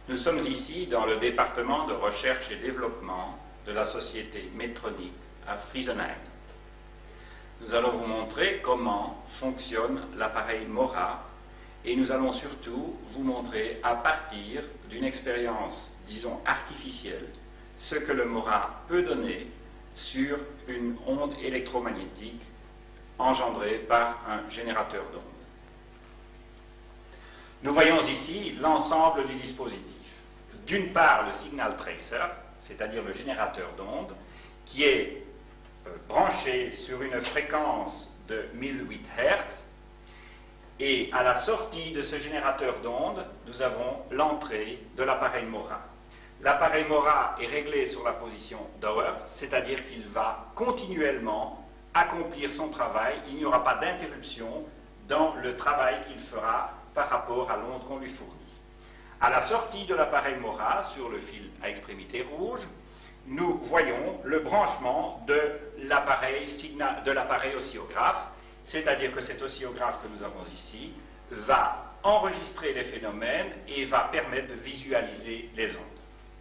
Nous sommes ici dans le département de recherche et développement de la société Medtronic à Friesenheim. Nous allons vous montrer comment fonctionne l'appareil MORA et nous allons surtout vous montrer à partir d'une expérience, disons, artificielle, ce que le MORA peut donner sur une onde électromagnétique engendrée par un générateur d'ondes. Nous voyons ici l'ensemble du dispositif. D'une part, le signal tracer, c'est-à-dire le générateur d'ondes, qui est branché sur une fréquence de 1008 Hz, et à la sortie de ce générateur d'ondes, nous avons l'entrée de l'appareil MORA. L'appareil MORA est réglé sur la position Dauer, c'est-à-dire qu'il va continuellement accomplir son travail, il n'y aura pas d'interruption dans le travail qu'il fera par rapport à l'onde qu'on lui fournit. À la sortie de l'appareil MORA, sur le fil à extrémité rouge, nous voyons le branchement de l'appareil oscillographe, c'est-à-dire que cet oscillographe que nous avons ici va enregistrer les phénomènes et va permettre de visualiser les ondes.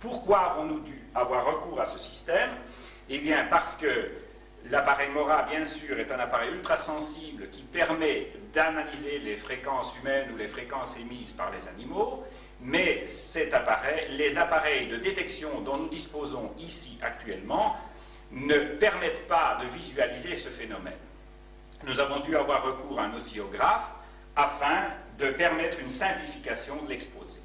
Pourquoi avons-nous dû avoir recours à ce système? Eh bien parce que l'appareil MORA, bien sûr, est un appareil ultrasensible qui permet d'analyser les fréquences humaines ou les fréquences émises par les animaux, mais les appareils de détection dont nous disposons ici actuellement ne permettent pas de visualiser ce phénomène. Nous avons dû avoir recours à un oscillographe afin de permettre une simplification de l'exposé.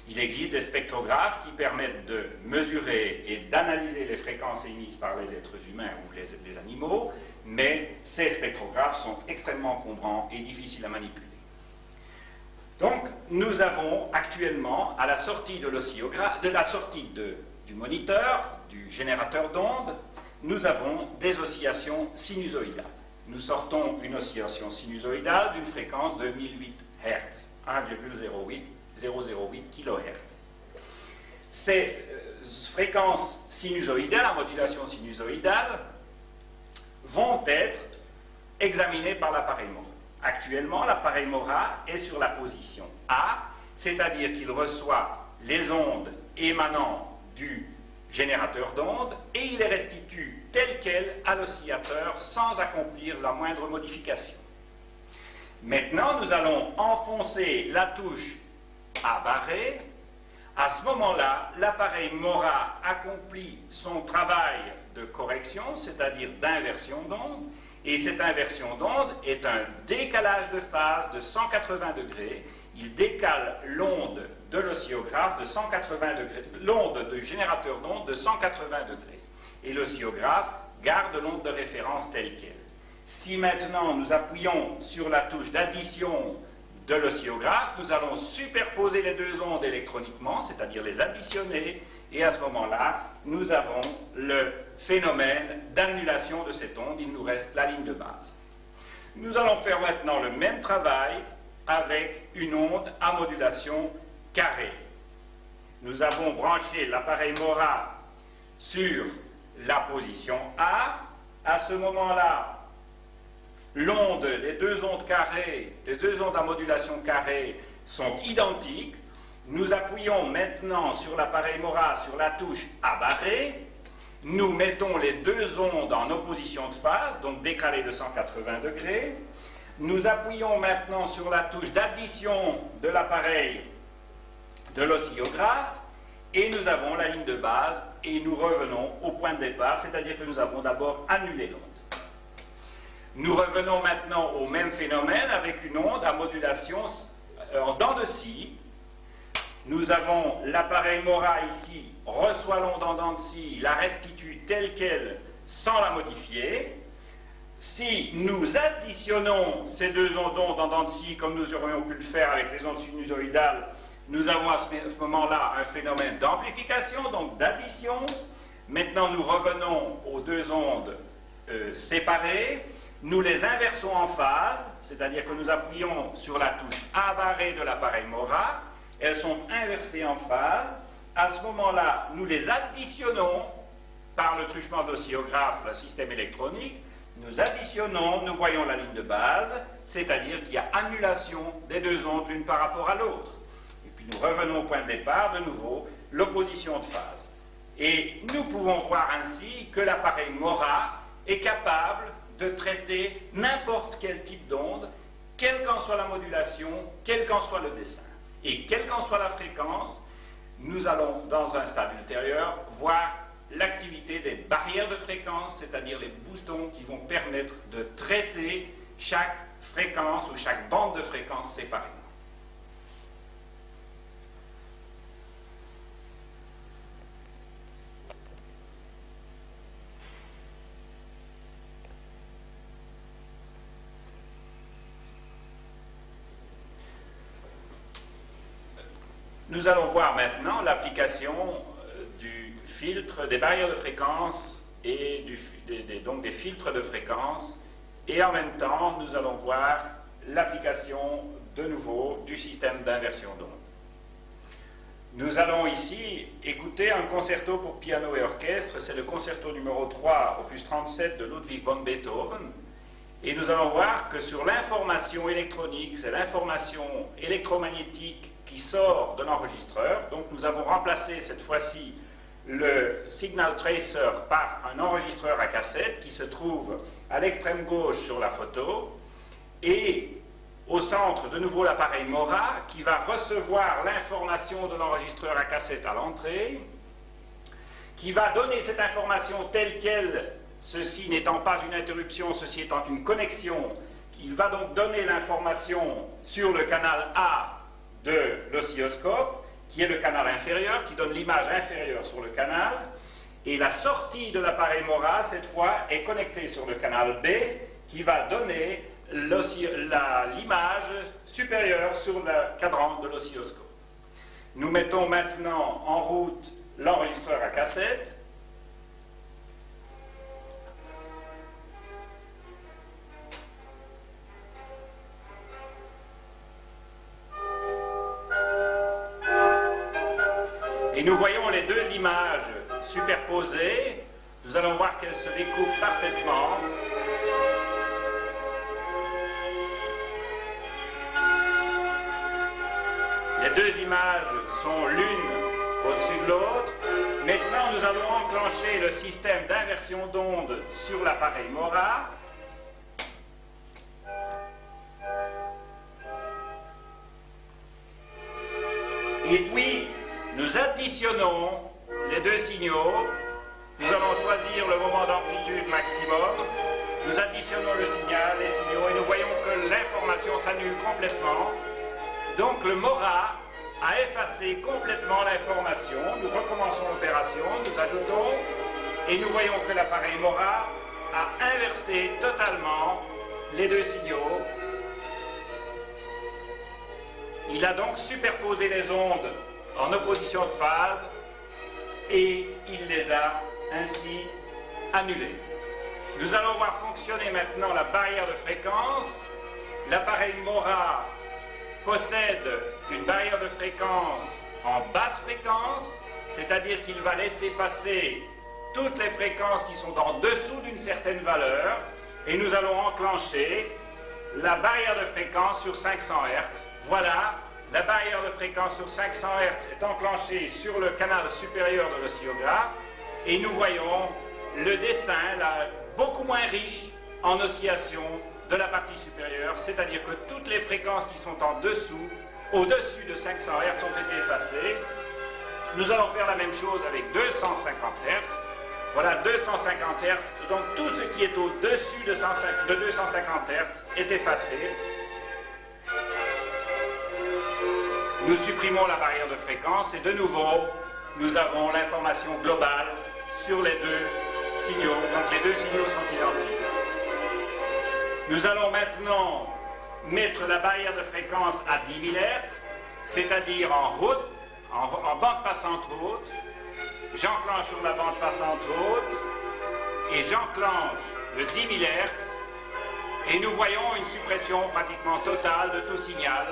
Il existe des spectrographes qui permettent de mesurer et d'analyser les fréquences émises par les êtres humains ou les animaux, mais ces spectrographes sont extrêmement encombrants et difficiles à manipuler. Donc, nous avons actuellement, à la sortie de l'oscillographe, du moniteur, du générateur d'ondes, nous avons des oscillations sinusoïdales. Nous sortons une oscillation sinusoïdale d'une fréquence de 1008 Hz, 1,008 kHz. Ces fréquences sinusoïdales, en modulation sinusoïdale, vont être examinées par l'appareil MORA. Actuellement, l'appareil MORA est sur la position A, c'est-à-dire qu'il reçoit les ondes émanant du générateur d'ondes et il les restitue telles quelles à l'oscillateur sans accomplir la moindre modification. Maintenant, nous allons enfoncer la touche A barré. À ce moment-là, l'appareil MORA accomplit son travail de correction, c'est-à-dire d'inversion d'onde, et cette inversion d'onde est un décalage de phase de 180 degrés. Il décale l'onde de l'oscillographe de 180 degrés, l'onde du générateur d'onde de 180 degrés. Et l'oscillographe garde l'onde de référence telle qu'elle. Si maintenant nous appuyons sur la touche d'addition de l'oscillographe, nous allons superposer les deux ondes électroniquement, c'est-à-dire les additionner, et à ce moment-là, nous avons le phénomène d'annulation de cette onde, il nous reste la ligne de base. Nous allons faire maintenant le même travail avec une onde à modulation carrée. Nous avons branché l'appareil MORA sur la position A. À ce moment-là, les deux ondes carrées, les deux ondes à modulation carrée sont identiques. Nous appuyons maintenant sur l'appareil MORA sur la touche A barré. Nous mettons les deux ondes en opposition de phase, donc décalées de 180 degrés. Nous appuyons maintenant sur la touche d'addition de l'appareil de l'oscillographe et nous avons la ligne de base et nous revenons au point de départ, c'est-à-dire que nous avons d'abord annulé l'onde. Nous revenons maintenant au même phénomène avec une onde à modulation en dents de scie. Nous avons l'appareil MORA ici, reçoit l'onde en dents de scie, la restitue telle qu'elle sans la modifier. Si nous additionnons ces deux ondes en dents de scie, comme nous aurions pu le faire avec les ondes sinusoïdales, nous avons à ce moment-là un phénomène d'amplification, donc d'addition. Maintenant, nous revenons aux deux ondes séparées. Nous les inversons en phase, c'est-à-dire que nous appuyons sur la touche A barré de l'appareil MORA. Elles sont inversées en phase. À ce moment-là, nous les additionnons par le truchement de l'oscillographe, le système électronique. Nous additionnons, nous voyons la ligne de base, c'est-à-dire qu'il y a annulation des deux ondes l'une par rapport à l'autre. Nous revenons au point de départ, de nouveau, l'opposition de phase. Et nous pouvons voir ainsi que l'appareil MORA est capable de traiter n'importe quel type d'onde, quelle qu'en soit la modulation, quel qu'en soit le dessin. Et quelle qu'en soit la fréquence, nous allons, dans un stade ultérieur, voir l'activité des barrières de fréquence, c'est-à-dire les boutons qui vont permettre de traiter chaque fréquence ou chaque bande de fréquence séparément. Nous allons voir maintenant l'application du filtre, des barrières de fréquence et donc des filtres de fréquence, et en même temps nous allons voir l'application de nouveau du système d'inversion d'onde. Nous allons ici écouter un concerto pour piano et orchestre, c'est le concerto numéro 3, opus 37 de Ludwig von Beethoven, et nous allons voir que sur l'information électronique, c'est l'information électromagnétique qui sort de l'enregistreur. Donc nous avons remplacé cette fois-ci le signal tracer par un enregistreur à cassette qui se trouve à l'extrême gauche sur la photo, et au centre de nouveau l'appareil MORA qui va recevoir l'information de l'enregistreur à cassette à l'entrée, qui va donner cette information telle qu'elle, ceci n'étant pas une interruption, ceci étant une connexion. Il va donc donner l'information sur le canal A de l'oscilloscope, qui est le canal inférieur, qui donne l'image inférieure sur le canal, et la sortie de l'appareil MORA, cette fois, est connectée sur le canal B, qui va donner l'image supérieure sur le cadran de l'oscilloscope. Nous mettons maintenant en route l'enregistreur à cassette. Et nous voyons les deux images superposées. Nous allons voir qu'elles se découpent parfaitement. Les deux images sont l'une au-dessus de l'autre. Maintenant, nous allons enclencher le système d'inversion d'onde sur l'appareil MORA. Et puis, nous additionnons les deux signaux. Nous allons choisir le moment d'amplitude maximum. Nous additionnons le signal, les signaux, et nous voyons que l'information s'annule complètement. Donc le MORA a effacé complètement l'information. Nous recommençons l'opération, nous ajoutons, et nous voyons que l'appareil MORA a inversé totalement les deux signaux. Il a donc superposé les ondes en opposition de phase et il les a ainsi annulées. Nous allons voir fonctionner maintenant la barrière de fréquence. L'appareil MORA possède une barrière de fréquence en basse fréquence, c'est-à-dire qu'il va laisser passer toutes les fréquences qui sont en dessous d'une certaine valeur, et nous allons enclencher la barrière de fréquence sur 500 Hz. Voilà, la barrière de fréquence sur 500 Hz est enclenchée sur le canal supérieur de l'oscillographe, et nous voyons le dessin là, beaucoup moins riche en oscillation de la partie supérieure, c'est-à-dire que toutes les fréquences qui sont en dessous, au-dessus de 500 Hz ont été effacées. Nous allons faire la même chose avec 250 Hz. Voilà 250 Hz, donc tout ce qui est au-dessus de 250 Hz est effacé. Nous supprimons la barrière de fréquence et de nouveau, nous avons l'information globale sur les deux signaux. Donc les deux signaux sont identiques. Nous allons maintenant mettre la barrière de fréquence à 10 000 Hz, c'est-à-dire en haute, en bande passante haute. J'enclenche sur la bande passante haute et j'enclenche le 10 000 Hz et nous voyons une suppression pratiquement totale de tout signal,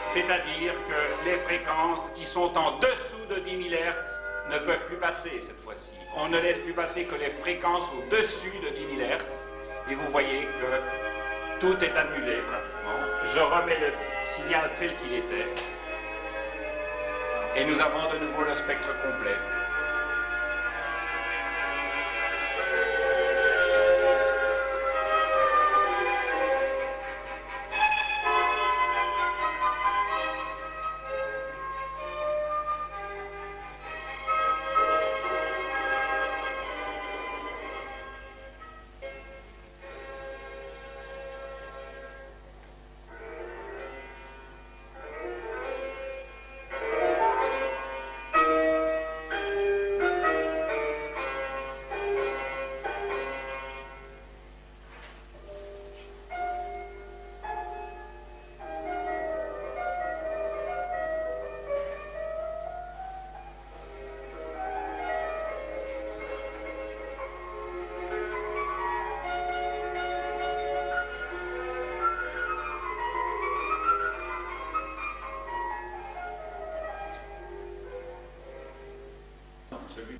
c'est-à-dire que les fréquences qui sont en dessous de 10 000 Hz ne peuvent plus passer cette fois-ci. On ne laisse plus passer que les fréquences au-dessus de 10 000 Hz et vous voyez que tout est annulé pratiquement. Je remets le signal tel qu'il était. Et nous avons de nouveau le spectre complet. Celui